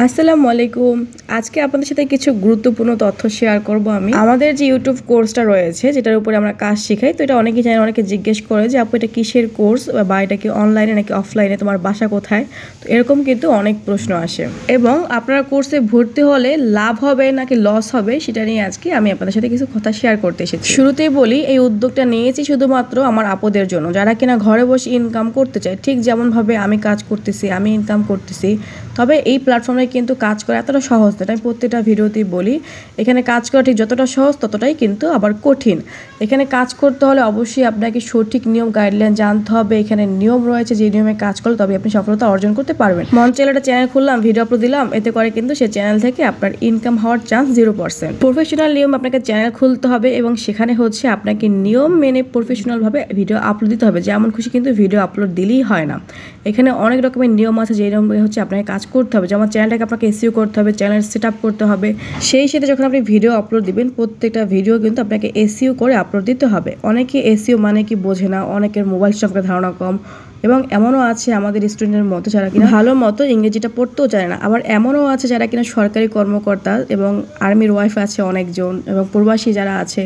আসসালামু আলাইকুম। আজকে আপনাদের সাথে কিছু গুরুত্বপূর্ণ তথ্য শেয়ার করব আমি। আমাদের যে ইউটিউব কোর্সটা রয়েছে যেটার উপরে আমরা কাজ শিখাই, তো এটা অনেকেই জানে, অনেকে জিজ্ঞেস করে যে আপু এটা কিসের কোর্স, বা এটা কি অনলাইনে নাকি অফলাইনে, তোমার বাসা কোথায়। তো এরকম কিন্তু অনেক প্রশ্ন আসে, এবং আপনারা কোর্সে ভর্তি হলে লাভ হবে নাকি লস হবে সেটা নিয়ে আজকে আমি আপনাদের সাথে কিছু কথা শেয়ার করতে এসেছি। শুরুতেই বলি, এই উদ্যোগটা নিয়েছি শুধুমাত্র আমার আপুদের জন্য, যারা কিনা ঘরে বসে ইনকাম করতে চায়, ঠিক যেমনভাবে আমি কাজ করতেছি, আমি ইনকাম করতেছি। তবে এই প্ল্যাটফর্মে কিন্তু কাজ করা এতটা সহজ না, আমি প্রত্যেকটা ভিডিওতেই বলি। এখানে কাজ করা ঠিক যতটা সহজ ততটাই কিন্তু আবার কঠিন। এখানে কাজ করতে হলে অবশ্যই আপনাকে সঠিক নিয়ম গাইডলাইন জানতে হবে। এখানে নিয়ম রয়েছে, যে নিয়মে কাজ করলে তবে আপনি সফলতা অর্জন করতে পারবেন। মন চাইলে একটা চ্যানেল খুললাম, ভিডিও আপলোড দিলাম, এতে করে কিন্তু সেই চ্যানেল থেকে আপনার ইনকাম হওয়ার চান্স 0%। প্রফেশনাল নিয়ম, আপনাকে চ্যানেল খুলতে হবে এবং সেখানে হচ্ছে আপনাকে নিয়ম মেনে প্রফেশনালভাবে ভিডিও আপলোড দিতে হবে। যেমন খুশি কিন্তু ভিডিও আপলোড দিলেই হয় না, এখানে অনেক রকমের নিয়ম আছে, যে নিয়ম হচ্ছে আপনাকে কাজ করতে হবে। যেমন চ্যানেলটাকে আপনাকে এসইও করতে হবে, চ্যানেল সেট আপ করতে হবে। সেই সাথে যখন আপনি ভিডিও আপলোড দিবেন, প্রত্যেকটা ভিডিও কিন্তু আপনাকে এসইও করে আপলোড দিতে হবে। অনেকে এসইও মানে কি বোঝে না, অনেকের মোবাইল সম্পর্কে ধারণা কম, এবং এমনও আছে আমাদের স্টুডেন্টের মধ্যে যারা কিনা ভালো মতো ইংরেজিটা পড়তেও জানে না। আবার এমনও আছে যারা কিনা সরকারি কর্মকর্তা এবং আর্মির ওয়াইফ আছে অনেকজন, এবং প্রবাসী যারা আছে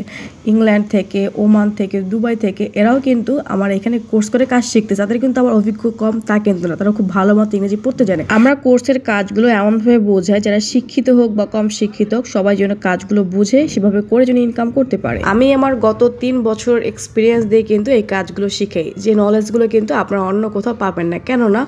ইংল্যান্ড থেকে, ওমান থেকে, দুবাই থেকে, এরাও কিন্তু আমার এখানে কোর্স করে কাজ শিখতে। যাদের কিন্তু আমার অভিজ্ঞ কম তা কিন্তু না, তারা খুব ভালো মতো ইংরেজি পড়তে জানে। আমরা কোর্সের কাজগুলো এমনভাবে বোঝাই যারা শিক্ষিত হোক বা কম শিক্ষিত হোক, সবাই যেন কাজগুলো বুঝে সেভাবে করে যেন ইনকাম করতে পারে। আমি আমার গত 3 বছর এক্সপিরিয়েন্স দিয়ে কিন্তু এই কাজগুলো শিখাই, যে নলেজগুলো কিন্তু আপনারা অন্য কোথাও পাবেন না। কেননা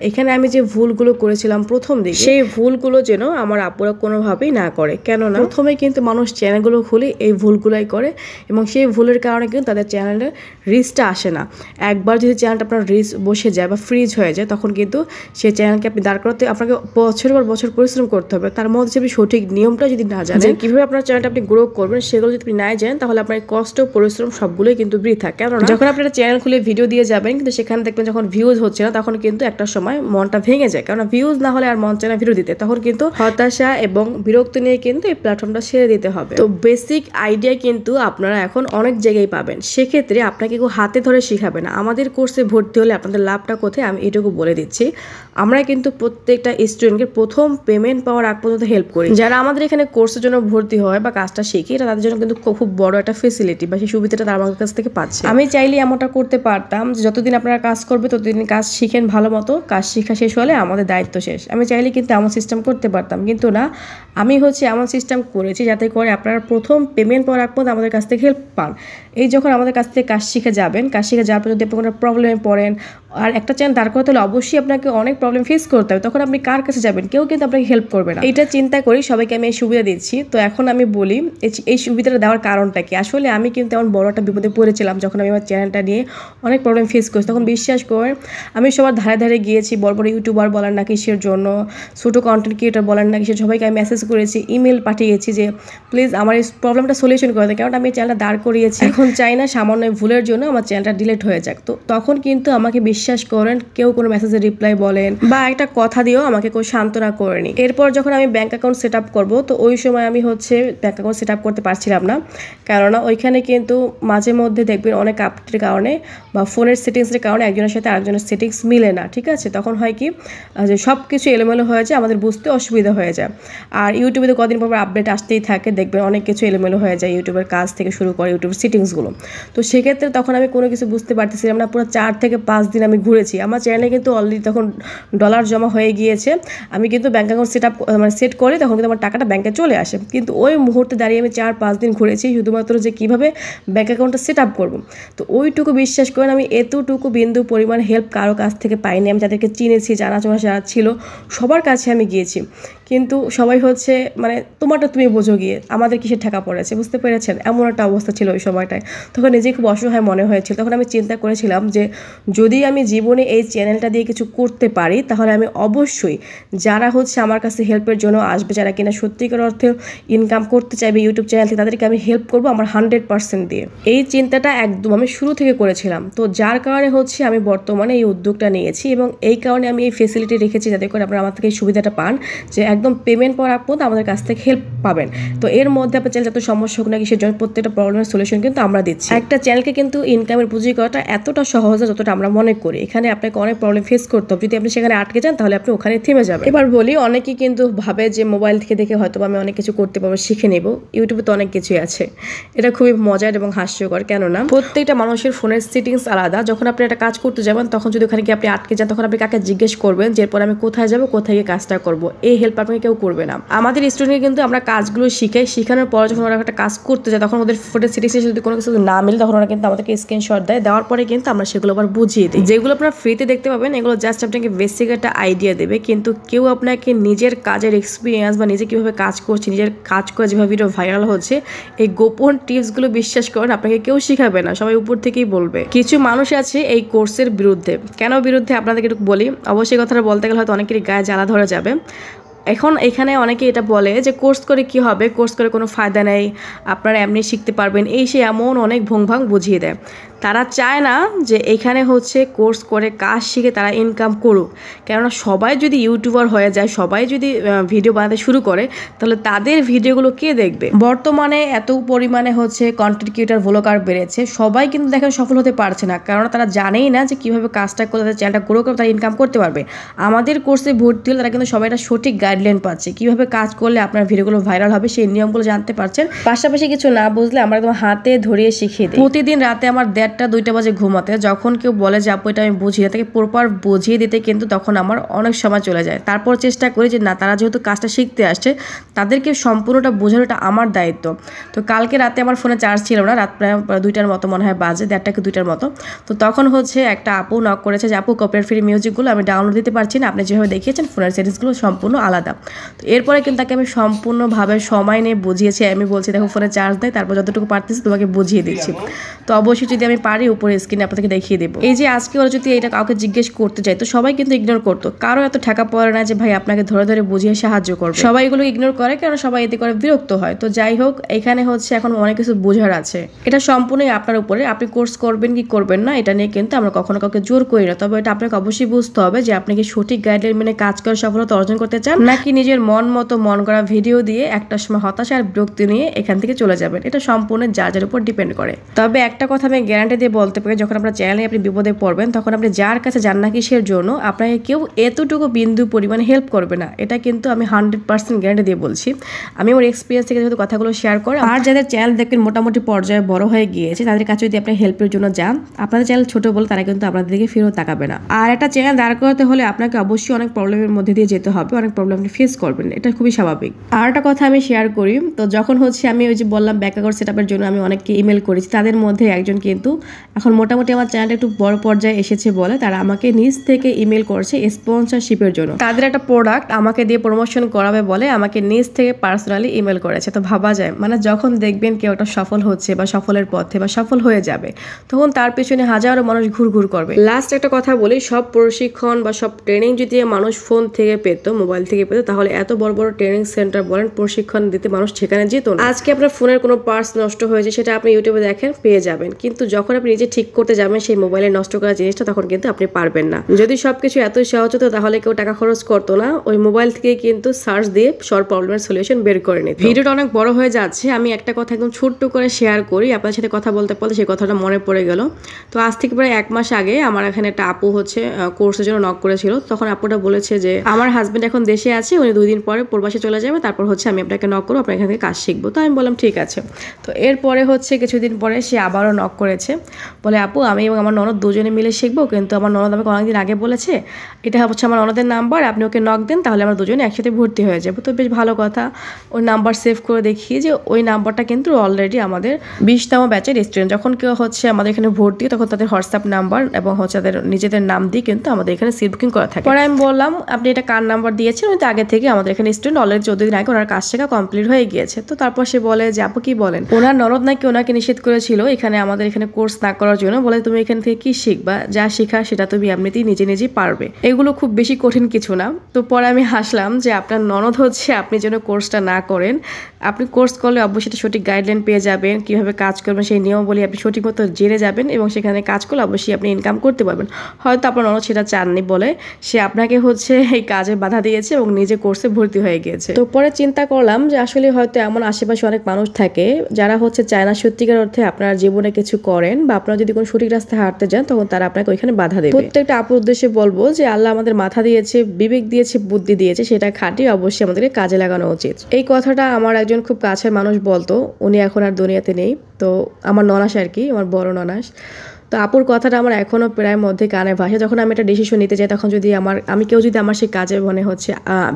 এখানে আমি যে ভুলগুলো করেছিলাম প্রথম দিকে, সেই ভুলগুলো যেন আমার আপুরা কোনোভাবেই না করে। কেননা প্রথমে কিন্তু মানুষ চ্যানেলগুলো খুলে এই ভুলগুলাই করে, এবং সেই ভুলের কারণে কিন্তু তাদের চ্যানেলের রিচটা আসে না। একবার যদি চ্যানেলটা আপনার রিচ বসে যায় বা ফ্রিজ হয়ে যায়, তখন কিন্তু সেই চ্যানেলকে আপনি দাঁড় করাতে আপনাকে বছরের পর বছর পরিশ্রম করতে হবে। তার মধ্যে আপনি সঠিক নিয়মটা যদি না জানেন, কীভাবে আপনার চ্যানেলটা আপনি গ্রো করবেন, সেগুলো যদি আপনি না জানেন, তাহলে আপনার কষ্ট পরিশ্রম সবগুলোই কিন্তু বৃথা। কেননা যখন আপনি একটা চ্যানেল খুলে ভিডিও দিয়ে যাবেন, কিন্তু সেখানে দেখবেন যখন ভিউজ হচ্ছে না, তখন কিন্তু একটা সময় মনটা ভেঙে যায়। কারণ ভিউজ না হলে আর মন চায় না ভিডিও দিতে, তখন কিন্তু হতাশা এবং বিরক্তি নিয়ে কিন্তু এই প্ল্যাটফর্মটা ছেড়ে দিতে হবে। তো বেসিক আইডিয়া কিন্তু আপনারা এখন অনেক জায়গায় পাবেন, সেক্ষেত্রে আপনাকে কেউ হাতে ধরে শেখাবে না। আমাদের কোর্সে ভর্তি হলে আপনাদের লাভটা কোথায় আমি এটুকু বলে দিচ্ছি। আমরা কিন্তু প্রত্যেকটা স্টুডেন্টকে প্রথম পেমেন্ট পাওয়ার আগ পর্যন্ত হেল্প করি। যারা আমাদের এখানে কোর্সের জন্য ভর্তি হয় বা কাজটা শিখি, এটা তাদের জন্য কিন্তু খুব বড় একটা ফেসিলিটি, বা সেই সুবিধাটা তারা আমাদের কাছ থেকে পাচ্ছে। আমি চাইলে এমনটা করতে পারতাম যে যতদিন আপনারা কাজ করবে ততদিন কাজ শিখেন ভালো মতো, কাজ শিখা শেষ হলে আমাদের দায়িত্ব শেষ। আমি চাইলে কিন্তু এমন সিস্টেম করতে পারতাম, কিন্তু না, আমি হচ্ছে এমন সিস্টেম করেছি যাতে করে আপনারা প্রথম পেমেন্ট পাওয়ার আগ পর্যন্ত আমাদের কাছ থেকে হেল্প পান। এই যখন আমাদের কাছ থেকে কাজ শিখে যাবেন, কাজ শিখে যাওয়ার পর যদি আপনি কোনো প্রবলেমে পড়েন, আর একটা চ্যানেল দাঁড় করতে হলে অবশ্যই আপনাকে অনেক প্রবলেম ফেস করতে হবে, তখন আপনি কার কাছে যাবেন? কেউ কিন্তু আপনাকে হেল্প করবে না। এইটা চিন্তা করি সবাইকে আমি এই সুবিধা দিচ্ছি। তো এখন আমি বলি এই সুবিধাটা দেওয়ার কারণটা কি। আসলে আমি কিন্তু এমন বড় একটা বিপদে পড়েছিলাম যখন আমি আমার চ্যানেলটা নিয়ে অনেক প্রবলেম ফেস করেছি। তখন বিশ্বাস করে আমি সবার ধারে ধারে গিয়েছি, বড় বড় ইউটিউবার বলার না কিসের জন্য, ছোটো কন্টেন্ট ক্রিয়েটার বলার না কিসের, সবাইকে আমি মেসেজ করেছি, ইমেল পাঠিয়েছি যে প্লিজ আমার এই প্রবলেমটা সলিউশন করে দেয়। কারণ আমি এই চ্যানেলটা দাঁড় করিয়েছি, এখন চাই না সামান্য ভুলের জন্য আমার চ্যানেলটা ডিলিট হয়ে যাক। তো তখন কিন্তু আমাকে বিশ্বাস করেন কেউ কোনো মেসেজের রিপ্লাই বলেন বা একটা কথা দিয়েও আমাকে কেউ সান্ত্বনা করেনি। এরপর যখন আমি ব্যাঙ্ক অ্যাকাউন্ট সেট আপ করবো, তো ওই সময় আমি হচ্ছে ব্যাঙ্ক অ্যাকাউন্ট সেট আপ করতে পারছিলাম না, কেননা ওইখানে কিন্তু মাঝে মধ্যে দেখবেন অনেক আপডেটের কারণে বা ফোনের সেটিংসের কারণে একজনের সাথে আরেকজনের সেটিংস মিলে না। ঠিক আছে, তখন হয় কি যে সব কিছু এলোমেলো হয়ে যায়, আমাদের বুঝতে অসুবিধা হয়ে যায়। আর ইউটিউবে তো কদিন পর আপডেট আসতেই থাকে, দেখবেন অনেক কিছু এলোমেলো হয়ে যায়, ইউটিউবের কাজ থেকে শুরু করে ইউটিউবের সেটিংসগুলো। তো সেক্ষেত্রে তখন আমি কোনো কিছু বুঝতে পারতেছিলাম না। পুরো 4 থেকে 5 দিন আমি ঘুরেছি। আমার চ্যানেলে কিন্তু অলরেডি তখন ডলার জমা হয়ে গিয়েছে। আমি কিন্তু ব্যাঙ্ক অ্যাকাউন্ট সেট করি, তখন কিন্তু আমার টাকাটা ব্যাঙ্কে চলে আসে। কিন্তু ওই মুহূর্তে দাঁড়িয়ে আমি 4-5 দিন ঘুরেছি শুধুমাত্র যে কীভাবে ব্যাঙ্ক অ্যাকাউন্টটা সেট আপ করবো। তো ওইটুকু বিশ্বাস করেন আমি এতটুকু বিন্দু পরিমাণ হেল্প কারো কাছ থেকে পাইনি। আমি যাদেরকে চিনেছি, জানাশোনা যারা ছিল সবার কাছে আমি গিয়েছি, কিন্তু সবাই হচ্ছে মানে তোমারটা তুমি বোঝো গিয়ে, আমাদের কিসের ঠেকা পড়েছে, বুঝতে পেরেছেন? এমন একটা অবস্থা ছিল ওই সময়টায়। তখন নিজেই খুব অসহায় মনে হয়েছিল। তখন আমি চিন্তা করেছিলাম যে যদি আমি জীবনে এই চ্যানেলটা দিয়ে কিছু করতে পারি, তাহলে আমি অবশ্যই যারা হচ্ছে আমার কাছে হেল্পের জন্য আসবে, যারা কিনা সত্যিকার অর্থে ইনকাম করতে চাইবে ইউটিউব চ্যানেল থেকে, তাদেরকে আমি হেল্প করবো আমার 100% দিয়ে। এই চিন্তাটা একদম আমি শুরু থেকে করেছিলাম। তো যার কারণে হচ্ছে আমি বর্তমানে এই উদ্যোগটা নিয়েছি, এবং এই কারণে আমি এই ফেসিলিটি রেখেছি যাতে করে আপনারা আমার থেকে এই সুবিধাটা পান, যে একদম পেমেন্ট পাওয়ার আগ পর্যন্ত আমাদের কাছ থেকে হেল্প পাবেন। তো এর মধ্যে আপনার চ্যানেল যত সমস্যা হোক না কিসের জন্য প্রত্যেকটা প্রবলেমের সলিউশন কিন্তু আমরা দিচ্ছি। একটা চ্যানেলকে কিন্তু ইনকামের পুঁজি করাটা এতটা সহজ না যতটা আমরা মনে করি। এখানে আপনাকে অনেক প্রবলেম ফেস করতে হবে। যদি আপনি সেখানে আটকে যান তাহলে আপনি ওখানে থেমে যাবেন। এবার বলি, অনেকেই কিন্তু ভাবে যে মোবাইল থেকে দেখে হয়তো আমি অনেক কিছু করতে পারবো, শিখে নেব। ইউটিউবে তো অনেক কিছুই আছে। এটা খুবই মজার এবং হাস্যকর, কেননা প্রত্যেকটা মানুষের ফোনের সেটিংস আলাদা। যখন আপনি একটা কাজ করতে যাবেন তখন যদি ওখানে গিয়ে আপনি আটকে যান তখন আপনি কাকে জিজ্ঞেস করবেন যে এরপর আমি কোথায় যাবো, কোথায় গিয়ে কাজটা করবো? এই হেল্প আপনাকে কেউ করবে না। আমাদের স্টুডেন্টকে কিন্তু আমরা কাজগুলো শিখাই, শেখানোর পর যখন ওরা একটা কাজ করতে যায় তখন ওদের ফোনের সেটিংসে যদি কোনো কিছু না মিলে তখন ওরা কিন্তু আমাদেরকে স্ক্রিনশট দেয়। দেওয়ার পরে কিন্তু আমরা সেগুলো আবার বুঝিয়ে দিই। যেগুলো আপনারা ফ্রিতে দেখতে পাবেন এগুলো জাস্ট আপনাকে বেসিক একটা আইডিয়া দেবে, কিন্তু কেউ আপনাকে নিজের কাজের এক্সপিরিয়েন্স বা নিজে কীভাবে কাজ করছে, নিজের কাজ করে যেভাবে ভিডিও ভাইরাল হচ্ছে, এই গোপন টিপসগুলো বিশ্বাস করেন আপনাকে কেউ শিখাবে না, সবাই উপর থেকেই বলবে। কিছু মানুষ আছে এই কোর্সের বিরুদ্ধে। কেন বিরুদ্ধে আপনাদেরকে একটু বলি। অবশ্যই কথাটা বলতে গেলে হয়তো অনেকেরই গায়ে জ্বালা ধরে যাবে। এখন এখানে অনেকে এটা বলে যে কোর্স করে কি হবে, কোর্স করে কোনো ফায়দা নেই, আপনারা এমনি শিখতে পারবেন, এই সে এমন অনেক ভুংভাং বুঝিয়ে দেয়। তারা চায় না যে এখানে হচ্ছে কোর্স করে কাজ শিখে তারা ইনকাম করুক। কেননা সবাই যদি ইউটিউবার হয়ে যায়, সবাই যদি ভিডিও বানাতে শুরু করে, তাহলে তাদের ভিডিওগুলো কে দেখবে? বর্তমানে এত পরিমাণে হচ্ছে কন্টেন্ট ক্রিয়েটার ভ্লগার বেড়েছে, সবাই কিন্তু দেখেন সফল হতে পারছে না, কারণ তারা জানেই না যে কীভাবে কাজটা করে তাদের চ্যানেলটা গ্রো করে তারা ইনকাম করতে পারবে। আমাদের কোর্সে ভর্তি হলে তারা কিন্তু সবাই একটা সঠিক গাইডলাইন পাচ্ছে, কীভাবে কাজ করলে আপনার ভিডিওগুলো ভাইরাল হবে সেই নিয়মগুলো জানতে পারছেন। পাশাপাশি কিছু না বুঝলে আমরা একদম হাতে ধরিয়ে শিখিয়ে দিই। প্রতিদিন রাতে আমার 1:30-2টা বাজে ঘুমাতে যখন কেউ বলে যে আপু এটা আমি বুঝিয়ে তাকে প্রপার বুঝিয়ে দিতে কিন্তু তখন আমার অনেক সময় চলে যায়। তারপর চেষ্টা করি যে না, তারা যেহেতু কাজটা শিখতে আসছে তাদেরকে সম্পূর্ণটা বোঝানো এটা আমার দায়িত্ব। তো কালকে রাতে আমার ফোনে চার্জ ছিল না, রাত প্রায় 2টার মতো মনে হয় বাজে, 1:30-2টার মতো। তো তখন হচ্ছে একটা আপু নক করেছে যে আপু কপিরাইট ফ্রি মিউজিকগুলো আমি ডাউনলোড দিতে পারছি না, আপনি যেভাবে দেখিয়েছেন ফোনের সেটিংসগুলো সম্পূর্ণ আলাদা। তো এরপরে কিন্তু তাকে আমি সম্পূর্ণভাবে সময় নিয়ে বুঝিয়েছি। আমি বলছি দেখো ফোনে চার্জ দেয়, তারপর যতটুকু পারতেছি তোমাকে বুঝিয়ে দিচ্ছি। তো অবশ্যই যদি আমি পারি উপরে স্ক্রিনে আপনাদেরকে দেখিয়ে দেবো। এই যে আজকে ওরা যদি এটা কাউকে জিজ্ঞেস করতে চাই তো সবাই কিন্তু ইগনোর করতো, কারো এত ঠেকা পড়ে না যে ভাই আপনাকে ধরে ধরে বুঝিয়ে সাহায্য করবে। সবাই এগুলো ইগনোর করে, কারণ সবাই এতে করে বিরক্ত হয়। তো যাই হোক, এখানে হচ্ছে এখন অনেক কিছু বোঝার আছে, এটা সম্পূর্ণই আপনার উপরে। আপনি কোর্স করবেন কি করবেন না এটা নিয়ে কিন্তু আমরা কখনো কাউকে জোর করি না, তবে এটা আপনাকে অবশ্যই বুঝতে হবে যে আপনি কি সঠিক গাইডলাইন মেনে কাজ করে সফলতা অর্জন করতে চান, নাকি নিজের মন মতো মন করা ভিডিও দিয়ে একটা সময় হতাশা আর বিরক্তি নিয়ে এখান থেকে চলে যাবেন। এটা সম্পূর্ণ যার যার উপর ডিপেন্ড করে। তবে একটা কথা আমি গ্যারান্টি দিয়ে বলতে পারি, যখন আপনার চ্যানেলে আপনি বিপদে পড়বেন তখন আপনি যার কাছে যান না কিসের জন্য আপনাকে কেউ এতটুকু বিন্দু পরিমাণে হেল্প করবে না, এটা কিন্তু আমি 100% গ্যারান্টি দিয়ে বলছি। আমি আমার এক্সপিরিয়েন্স থেকে যেহেতু কথাগুলো শেয়ার করি। আর যাদের চ্যানেল দেখবেন মোটামুটি পর্যায়ে বড় হয়ে গিয়েছে তাদের কাছে যদি আপনি হেল্পের জন্য যান, আপনাদের চ্যানেল ছোট বলে তারা কিন্তু আপনাদের দিকে ফিরেও তাকাবে না। আর একটা চ্যানেল দাঁড় করাতে হলে আপনাকে অবশ্যই অনেক প্রবলেমের মধ্যে দিয়ে যেতে হবে, অনেক প্রবলেম আপনি ফেস করবেন, এটা খুবই স্বাভাবিক। আর একটা কথা আমি শেয়ার করি, তো যখন হচ্ছে আমি ওই যে বললাম ব্যাক অ্যাকাউন্ট সেটআপের জন্য আমি অনেককে ইমেল করেছি, তাদের মধ্যে একজন কিন্তু এখন মোটামুটি আমার চ্যানেলটা একটু বড় পর্যায়ে এসেছে বলে তারা আমাকে নিজ থেকে ইমেল করছে স্পন্সরশিপের জন্য। তাদের একটা প্রোডাক্ট আমাকে দিয়ে প্রমোশন করাবে বলে আমাকে নিজ থেকে পার্সোনালি ইমেল করেছে। তো ভাবা যায়, মানে যখন দেখবেন কেউ একটা সফল হচ্ছে বা সফলের পথে বা সফল হয়ে যাবে তখন তার পেছনে হাজারো মানুষ ঘুরঘুর করবে। লাস্ট একটা কথা বলি, সব প্রশিক্ষণ বা সব ট্রেনিং যদি মানুষ ফোন থেকে পেত, মোবাইল থেকে পেত, তাহলে এত বড় বড় ট্রেনিং সেন্টার বলেন প্রশিক্ষণ দিতে মানুষ সেখানে যেত না। আজকে আপনার ফোনের কোনো পার্টস নষ্ট হয়েছে সেটা আপনি ইউটিউবে দেখেন পেয়ে যাবেন, কিন্তু যখন আপনি নিজে ঠিক করতে যাবেন সেই মোবাইলে নষ্ট করা জিনিসটা তখন কিন্তু আপনি পারবেন না। যদি সবকিছু এতই সহজ হতো তাহলে কেউ টাকা খরচ করতো না, ওই মোবাইল থেকে কিন্তু সার্চ দিয়ে সব প্রবলেমের সলিউশন বের করে নিত। ভিডিওটা অনেক বড় হয়ে যাচ্ছে, আমি একটা কথা একদম ছোট্ট করে শেয়ার করি, আপনার সাথে কথা বলতে বলতে সেই কথাটা মনে পড়ে গেল। তো আজ থেকে প্রায় 1 মাস আগে আমার এখানে একটা আপু হচ্ছে কোর্সের জন্য নক করেছিল। তখন আপুটা বলেছে যে আমার হাজবেন্ড এখন দেশে আছে, উনি 2 দিন পরে প্রবাসে চলে যাবে, তারপর হচ্ছে আমি আপনাকে নক করবো, আপনার এখান থেকে কাজ শিখবো। তো আমি বললাম ঠিক আছে। তো এরপরে হচ্ছে কিছুদিন পরে সে আবারও নক করেছে, বলে আপু আমি এবং আমার ননদ দুজনে মিলে শিখবো, কিন্তু আমার ননদ আমাকে অনেকদিন আগে বলেছে এটা হচ্ছে আমার ননদের নাম্বার, আপনি ওকে নক দেন তাহলে আমরা দুজনে একসাথে ভর্তি হয়ে যাবো। তো বেশ ভালো কথা, ওই নাম্বার সেভ করে দেখি যে ওই নাম্বারটা কিন্তু অলরেডি আমাদের 20তম ব্যাচের স্টুডেন্ট। যখন কেউ হচ্ছে আমাদের এখানে ভর্তি তখন তাদের হোয়াটসঅ্যাপ নাম্বার এবং হচ্ছে তাদের নিজেদের নাম দিয়ে কিন্তু আমাদের এখানে সিট বুকিং করা থাকে। পরে আমি বললাম আপনি এটা কার নাম্বার দিয়েছেন, ওই তো আগে থেকে আমাদের এখানে স্টুডেন্ট অলরেডি 14 দিন আগে ওনার কাজ শেখা কমপ্লিট হয়ে গিয়েছে। তো তারপর সে বলে যে আপু কি বলেন, ওনার ননদ নাকি ওনাকে নিষেধ করেছিল এখানে আমাদের এখানে কোর্স না করার জন্য, বলে তুমি এখান থেকে কি শিখবা, যা শেখা সেটা তুমি এমনিতেই নিজেই পারবে, এগুলো খুব বেশি কঠিন কিছু না। তো পরে আমি হাসলাম যে আপনার ননদ হচ্ছে আপনি যেন কোর্সটা না করেন, আপনি কোর্স করলে অবশ্যই সঠিক গাইডলাইন পেয়ে যাবেন, কিভাবে কাজ করবেন সেই নিয়মাবলী আপনি সঠিক মতো জেনে যাবেন এবং সেখানে কাজ করলে অবশ্যই আপনি ইনকাম করতে পারবেন। হয়তো আপনার ননদ সেটা চাননি বলে সে আপনাকে হচ্ছে এই কাজে বাধা দিয়েছে এবং নিজে কোর্সে ভর্তি হয়ে গিয়েছে। তো পরে চিন্তা করলাম যে আসলে হয়তো এমন আশেপাশে অনেক মানুষ থাকে যারা হচ্ছে চায় না সত্যিকার অর্থে আপনার জীবনে কিছু করেন, বা আপনারা যদি কোনো সঠিক রাস্তায় হাঁটতে যান তখন তারা আপনাকে ওইখানে বাধা দেবে। প্রত্যেকটা আপুর উদ্দেশ্যে বলবো যে আল্লাহ আমাদের মাথা দিয়েছে, বিবেক দিয়েছে, বুদ্ধি দিয়েছে, সেটা খাটিয়ে অবশ্যই আমাদেরকে কাজে লাগানো উচিত। এই কথাটা আমার একজন খুব কাছের মানুষ বলতো, উনি এখন আর দুনিয়াতে নেই। তো আমার ননাস আর কি, আমার বড় ননাস। তো আপুর কথাটা আমার এখনও প্রায় মধ্যে কানে ভাসে। যখন আমি একটা ডিসিশন নিতে যাই তখন যদি কেউ যদি আমার সেই কাজে মনে হচ্ছে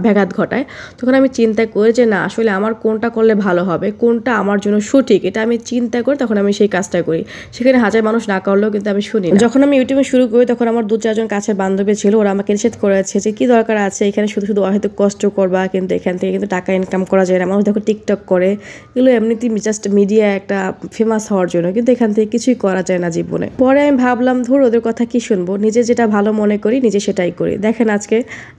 ব্যাঘাত ঘটায়, তখন আমি চিন্তা করি যে না আসলে আমার কোনটা করলে ভালো হবে, কোনটা আমার জন্য সঠিক, এটা আমি চিন্তা করি, তখন আমি সেই কাজটা করি। সেখানে হাজার মানুষ না করলেও কিন্তু আমি শুনি। যখন আমি ইউটিউবে শুরু করি তখন আমার 2-4 কাছের বান্ধবী ছিল, ওরা আমাকে নিষেধ করেছে যে কি দরকার আছে এখানে শুধু শুধু হয়তো কষ্ট করবা, কিন্তু এখান থেকে কিন্তু টাকা ইনকাম করা যায় না। মানুষ দেখো টিকটক করে, এগুলো এমনিতেই জাস্ট মিডিয়া একটা ফেমাস হওয়ার জন্য, কিন্তু এখান থেকে কিছুই করা যায় না জীবনে। পরে আমি ভাবলাম ধর ওদের কথা কি শুনবো, নিজে যেটা ভালো মনে করি নিজে সেটাই করি। দেখেন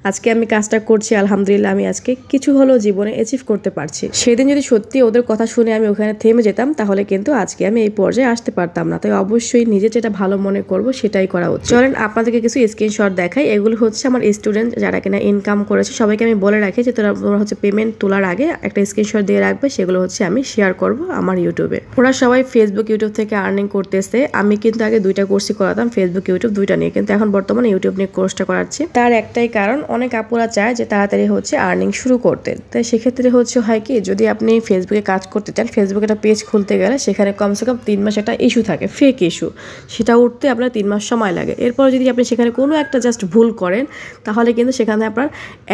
আজকে আমি কাজটা করছি, আলহামদুলিল্লাহ আমি আজকে কিছু হলেও জীবনে অ্যাচিভ করতে পারছি। সেদিন যদি সত্যি ওদের কথা শুনে আমি ওখানে থেমে যেতাম তাহলে কিন্তু আজকে আমি এই পর্যায়ে আসতে পারতাম না। তাই অবশ্যই নিজে যেটা ভালো মনে করব সেটাই করা উচিত। চলেন আপনাদেরকে কিছু স্ক্রিনশট দেখাই। এগুলো হচ্ছে আমার স্টুডেন্ট যারা কিনা ইনকাম করেছে। সবাইকে আমি বলে রাখি যে তোমরা হচ্ছে পেমেন্ট তোলার আগে একটা স্ক্রিনশট দিয়ে রাখবে, সেগুলো হচ্ছে আমি শেয়ার করব আমার ইউটিউবে। ওরা সবাই ফেসবুক ইউটিউব থেকে আর্নিং করতেছে। আমি কিন্তু আগে 2টা কোর্সই করাতাম, ফেসবুক ইউটিউব 2টা নিয়ে, কিন্তু এখন বর্তমানে ইউটিউব নিয়ে কোর্সটা করাচ্ছি। তার একটাই কারণ, অনেক আপুরা চায় যে তাড়াতাড়ি হচ্ছে আর্নিং শুরু করতে। তাই সেক্ষেত্রে হচ্ছে হয় কি, যদি আপনি ফেসবুকে কাজ করতে চান, ফেসবুকে একটা পেজ খুলতে গেলে সেখানে কমসে কম 3 মাস একটা ইস্যু থাকে, ফেক ইস্যু, সেটা উঠতে আপনার 3 মাস সময় লাগে। এরপর যদি আপনি সেখানে কোনো একটা জাস্ট ভুল করেন তাহলে কিন্তু সেখানে আপনার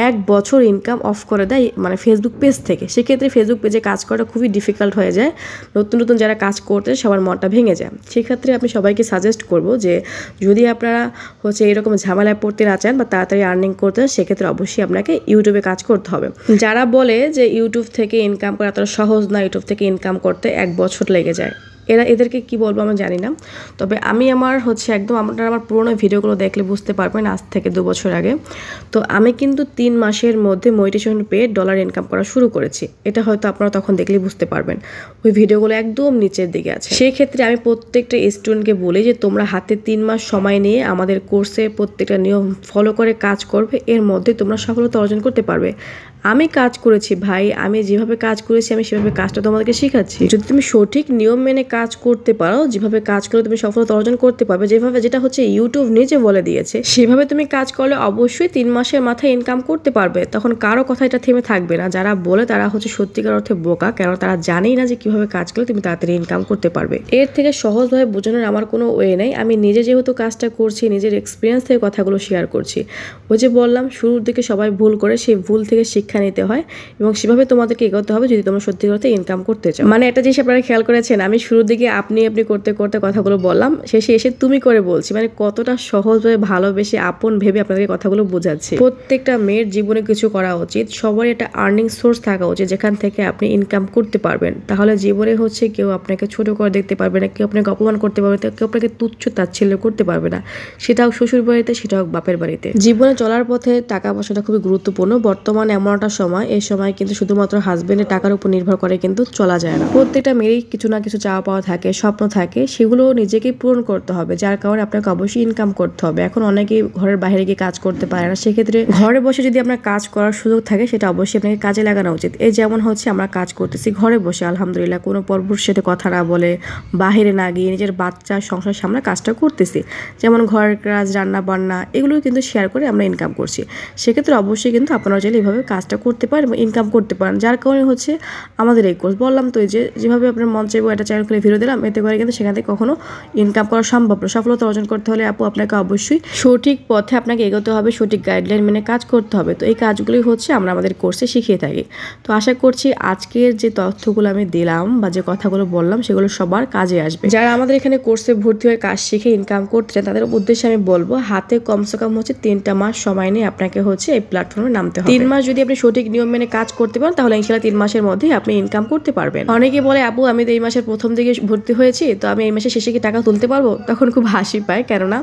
1 বছর ইনকাম অফ করে দেয়, মানে ফেসবুক পেজ থেকে। সেক্ষেত্রে ফেসবুক পেজে কাজ করাটা খুবই ডিফিকাল্ট হয়ে যায়। নতুন নতুন যারা কাজ করতে সবার মনটা ভেঙে যায়। সেক্ষেত্রে আমি সবাইকে সাজেস্ট করব যে যদি আপনারা হচ্ছে এরকম ঝামেলায় পড়তে না চান বা তাড়াতাড়ি আর্নিং করতে চান, সেক্ষেত্রে অবশ্যই আপনাকে ইউটিউবে কাজ করতে হবে। যারা বলে যে ইউটিউব থেকে ইনকাম করা এতটা সহজ না, ইউটিউব থেকে ইনকাম করতে 1 বছর লেগে যায়, এদেরকে কি বলবো আমি জানি না। তবে আমি আমার হচ্ছে একদম আপনারা আমার পুরোনো ভিডিওগুলো দেখলে বুঝতে পারবেন, আজ থেকে 2 বছর আগে। তো আমি কিন্তু 3 মাসের মধ্যে মনিটাইজেশন পেয়ে ডলার ইনকাম করা শুরু করেছি। এটা হয়তো আপনারা তখন দেখলেই বুঝতে পারবেন, ওই ভিডিওগুলো একদম নিচের দিকে আছে। সেই ক্ষেত্রে আমি প্রত্যেকটা স্টুডেন্টকে বলি যে তোমরা হাতে 3 মাস সময় নিয়ে আমাদের কোর্সে প্রত্যেকটা নিয়ম ফলো করে কাজ করবে, এর মধ্যে তোমরা সফলতা অর্জন করতে পারবে। আমি কাজ করেছি ভাই, আমি যেভাবে কাজ করেছি আমি সেভাবে কাজটা তোমাদেরকে শেখাচ্ছি। যদি তুমি সঠিক নিয়ম মেনে কাজ করতে পারো, যেভাবে কাজ করলে তুমি সফলতা অর্জন করতে পারবে, যেটা হচ্ছে ইউটিউব নিজে বলে দিয়েছে, সেভাবে তুমি কাজ করলে অবশ্যই 3 মাসের মাথায় ইনকাম করতে পারবে। তখন কারো কথা এটা থেমে থাকবে না। যারা বলে তারা হচ্ছে সত্যিকার অর্থে বোকা, কেন তারা জানেই না যে কিভাবে কাজ করলে তুমি তাড়াতাড়ি ইনকাম করতে পারবে। এর থেকে সহজভাবে বোঝানোর আমার কোনো ওয়ে নেই। আমি নিজে যেহেতু কাজটা করছি, নিজের এক্সপিরিয়েন্স থেকে কথাগুলো শেয়ার করছি। ওই যে বললাম শুরুর দিকে সবাই ভুল করে, সেই ভুল থেকে শিক্ষা নিতে হয় এবং সেভাবে তোমাদেরকে এগোতে হবে যদি তোমরা সত্যি করতে ইনকাম করতে চাও। মানে একটা জিনিস আপনারা খেয়াল করেছেন, আমি শুরুর দিকে আপনি করতে করতে কথাগুলো বললাম, শেষে এসে তুমি করে বলছি। মানে কতটা সহজভাবে ভালোবেসে আপন ভেবে আপনাদের কথাগুলো বোঝাচ্ছি। প্রত্যেকটা মেয়ের জীবনে কিছু করা উচিত, সবারই একটা আর্নিং সোর্স থাকা উচিত যেখান থেকে আপনি ইনকাম করতে পারবেন। তাহলে জীবনে হচ্ছে কেউ আপনাকে ছোট করে দেখতে পারবে না, কেউ আপনাকে অপমান করতে পারবে না, কেউ আপনাকে তুচ্ছ তাচ্ছিল্য করতে পারবে না। সেটা হোক শ্বশুর বাড়িতে, সেটা হোক বাপের বাড়িতে। জীবনে চলার পথে টাকা পয়সাটা খুবই গুরুত্বপূর্ণ। বর্তমানে এমন একটা সময়, এই সময় কিন্তু শুধুমাত্র হাজবেন্ডের টাকার উপর নির্ভর করে কিন্তু চলা যায় না। প্রত্যেকটা মেয়েরই কিছু না কিছু চাওয়া পাওয়া থাকে, স্বপ্ন থাকে, সেগুলো নিজেকেই পূরণ করতে হবে, যার কারণে আপনাকে অবশ্যই ইনকাম করতে হবে। এখন অনেকেই ঘরের বাইরে গিয়ে কাজ করতে পারে না, সেক্ষেত্রে ঘরে বসে যদি আপনার কাজ করার সুযোগ থাকে সেটা অবশ্যই আপনাকে কাজে লাগানো উচিত। এই যেমন হচ্ছে আমরা কাজ করতেছি ঘরে বসে, আলহামদুলিল্লাহ, কোনো পরপুর সাথে কথা না বলে, বাহিরে না গিয়ে নিজের বাচ্চা সংসার সামনে কাজটা করতেছি। যেমন ঘরের কাজ, রান্না বান্না, এগুলো কিন্তু শেয়ার করে আমরা ইনকাম করছি। সেক্ষেত্রে অবশ্যই কিন্তু আপনারা চাইলে এইভাবে কাজটা করতে পারেন এবং ইনকাম করতে পারেন। যার কারণে হচ্ছে আমাদের এই কোর্স, বললাম তো যেভাবে আপনার মন চাইবো একটা চ্যানেল খুলে ভিডিও দিলাম, এতে করে কিন্তু সেখান থেকে কখনো ইনকাম করা সম্ভব না। সফলতা অর্জন করতে হলে আপু আপনাকে অবশ্যই সঠিক পথে আপনাকে এগোতে হবে, সঠিক গাইডলাইন মেনে কাজ করতে হবে। তো এই কাজগুলোই হচ্ছে আমরা আমাদের কোর্সে শিখিয়ে থাকি। তো আশা করছি আজকের যে তথ্যগুলো আমি দিলাম বা যে কথাগুলো বললাম সেগুলো সবার কাজে আসবে। যারা আমাদের এখানে কোর্সে ভর্তি হয়ে কাজ শিখে ইনকাম করতে চান তাদের উদ্দেশ্যে আমি বলবো, হাতে কমসে কম হচ্ছে 3টা মাস সময় নিয়ে আপনাকে হচ্ছে এই প্ল্যাটফর্মে নামতে হবে। 3 মাস যদি আপনি সঠিক নিয়ম মেনে কাজ করতে পারেন তাহলে ইনশাআল্লাহ 3 মাসের মধ্যেই আপনি ইনকাম করতে পারবেন। অনেকে বলে আপু আমি তো এই মাসের প্রথম দিকে ভর্তি হয়েছি, তো আমি এই মাসের শেষে কি টাকা তুলতে পারবো? তখন খুব হাসি পায়, কেননা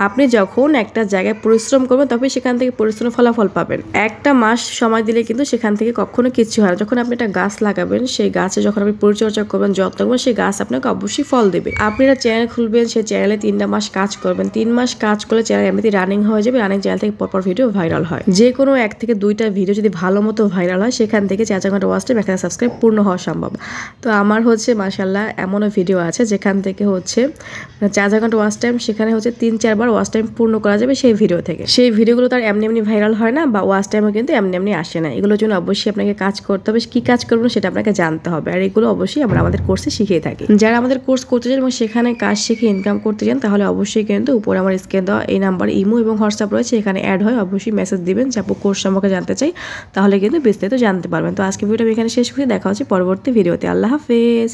আপনি যখন একটা জায়গায় পরিশ্রম করবেন তবে সেখান থেকে পরিশ্রমের ফলাফল পাবেন। একটা মাস সময় দিলে কিন্তু সেখান থেকে কখনো কিচ্ছু হয় না। যখন আপনি একটা গাছ লাগাবেন, সেই গাছে যখন আপনি পরিচর্যা করবেন, যত্ন করবেন, সেই গাছ আপনাকে অবশ্যই ফল দেবে। আপনি একটা চ্যানেল খুলবেন, সেই চ্যানেলে 3টা মাস কাজ করবেন, 3 মাস কাজ করলে চ্যানেল এমনিতেই রানিং হয়ে যাবে। রানিং চ্যানেল থেকে পরপর ভিডিও ভাইরাল হয়। যে কোনো 1 থেকে 2টা ভিডিও যদি ভালো মতো ভাইরাল হয়, সেখান থেকে 4 ঘন্টা ওয়াচ টাইম 1000 সাবস্ক্রাইব পূর্ণ হওয়া সম্ভব। তো আমার হচ্ছে মাশাআল্লাহ এমনও ভিডিও আছে যেখান থেকে হচ্ছে 4 ঘন্টা ওয়াচ টাইম, সেখানে হচ্ছে 3-4 বার ওয়াচ টাইম পূর্ণ করা যাবে সেই ভিডিও থেকে। সেই ভিডিওগুলো তার এমনি এমনি ভাইরাল হয় না, বা ওয়াচ টাইমও কিন্তু এমনি এমনি আসে না। এগুলোর জন্য অবশ্যই আপনাকে কাজ করতে হবে। কি কাজ করবেন সেটা আপনাকে জানতে হবে, আর এগুলো অবশ্যই আমরা আমাদের কোর্সে শিখিয়ে থাকি। যারা আমাদের কোর্স করতে চান এবং সেখানে কাজ শিখে ইনকাম করতে চান, তাহলে অবশ্যই কিন্তু উপরে আমার স্ক্রিন দেওয়া এই নাম্বারে ইমো এবং হোয়াটসঅ্যাপ রয়েছে, এখানে অ্যাড হয়। অবশ্যই মেসেজ দিবেন যে আপু কোর্স সম্পর্কে জানতে চাই, তাহলে কিন্তু বিস্তারিত জানতে পারবেন। তো আজকে ভিডিওটা আমি এখানে শেষ করি, দেখা হচ্ছে পরবর্তী ভিডিওতে। আল্লাহ হাফেজ।